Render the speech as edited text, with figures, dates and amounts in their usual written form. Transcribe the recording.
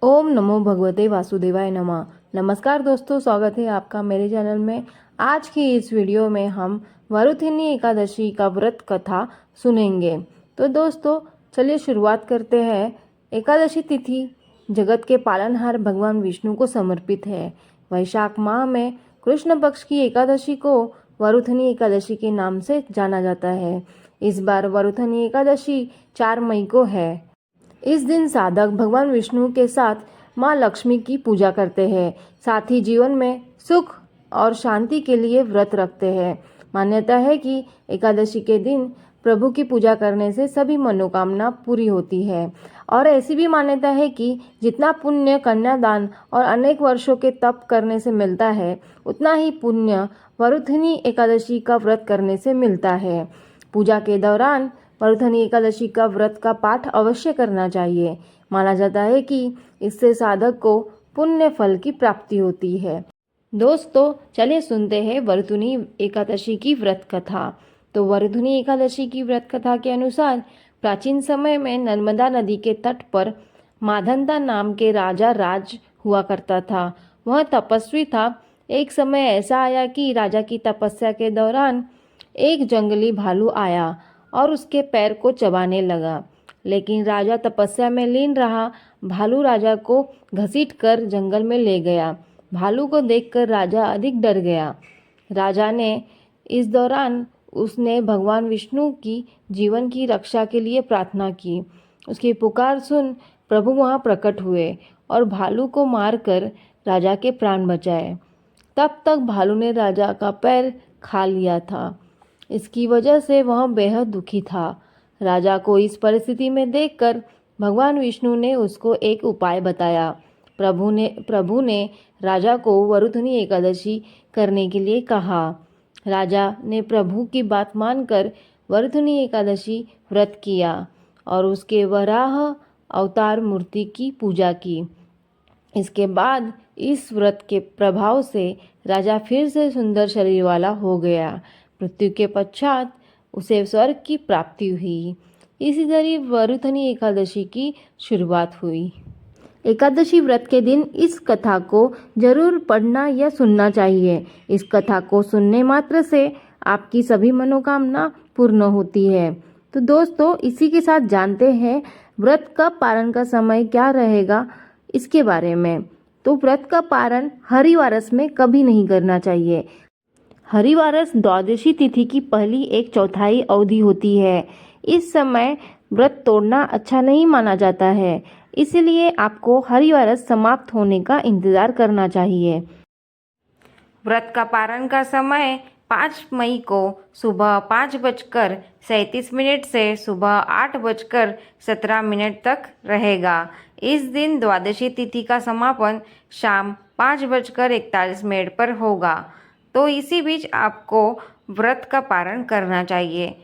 ओम नमो भगवते वासुदेवाय नमः। नमस्कार दोस्तों, स्वागत है आपका मेरे चैनल में। आज की इस वीडियो में हम वरुथिनी एकादशी का व्रत कथा सुनेंगे। तो दोस्तों चलिए शुरुआत करते हैं। एकादशी तिथि जगत के पालनहार भगवान विष्णु को समर्पित है। वैशाख माह में कृष्ण पक्ष की एकादशी को वरुथिनी एकादशी के नाम से जाना जाता है। इस बार वरुथिनी एकादशी 4 मई को है। इस दिन साधक भगवान विष्णु के साथ माँ लक्ष्मी की पूजा करते हैं। साथ ही जीवन में सुख और शांति के लिए व्रत रखते हैं। मान्यता है कि एकादशी के दिन प्रभु की पूजा करने से सभी मनोकामना पूरी होती है। और ऐसी भी मान्यता है कि जितना पुण्य कन्यादान और अनेक वर्षों के तप करने से मिलता है, उतना ही पुण्य वरुथिनी एकादशी का व्रत करने से मिलता है। पूजा के दौरान वरुथिनी एकादशी का व्रत का पाठ अवश्य करना चाहिए। माना जाता है कि इससे साधक को पुण्य फल की प्राप्ति होती है। दोस्तों चलिए सुनते हैं वरुथिनी एकादशी की व्रत कथा। तो वरुथिनी एकादशी की व्रत कथा के अनुसार प्राचीन समय में नर्मदा नदी के तट पर माधंता नाम के राजा राज हुआ करता था। वह तपस्वी था। एक समय ऐसा आया कि राजा की तपस्या के दौरान एक जंगली भालू आया और उसके पैर को चबाने लगा। लेकिन राजा तपस्या में लीन रहा। भालू राजा को घसीटकर जंगल में ले गया। भालू को देखकर राजा अधिक डर गया। राजा ने इस दौरान उसने भगवान विष्णु की जीवन की रक्षा के लिए प्रार्थना की। उसकी पुकार सुन प्रभु वहां प्रकट हुए और भालू को मारकर राजा के प्राण बचाए। तब तक भालू ने राजा का पैर खा लिया था। इसकी वजह से वह बेहद दुखी था। राजा को इस परिस्थिति में देखकर भगवान विष्णु ने उसको एक उपाय बताया। प्रभु ने राजा को वरुथिनी एकादशी करने के लिए कहा। राजा ने प्रभु की बात मानकर वरुथिनी एकादशी व्रत किया और उसके वराह अवतार मूर्ति की पूजा की। इसके बाद इस व्रत के प्रभाव से राजा फिर से सुंदर शरीर वाला हो गया। मृत्यु के पश्चात उसे स्वर्ग की प्राप्ति हुई। इसी तरह वरुथिनी एकादशी की शुरुआत हुई। एकादशी व्रत के दिन इस कथा को जरूर पढ़ना या सुनना चाहिए। इस कथा को सुनने मात्र से आपकी सभी मनोकामना पूर्ण होती है। तो दोस्तों इसी के साथ जानते हैं व्रत का पारण का समय क्या रहेगा इसके बारे में। तो व्रत का पारण हरिवारस में कभी नहीं करना चाहिए। हरिवारस द्वादशी तिथि की पहली 1/4 अवधि होती है। इस समय व्रत तोड़ना अच्छा नहीं माना जाता है। इसलिए आपको हरिवारस समाप्त होने का इंतजार करना चाहिए। व्रत का पारण का समय 5 मई को सुबह 5:37 से सुबह 8:17 तक रहेगा। इस दिन द्वादशी तिथि का समापन शाम 5:41 पर होगा। तो इसी बीच आपको व्रत का पारण करना चाहिए।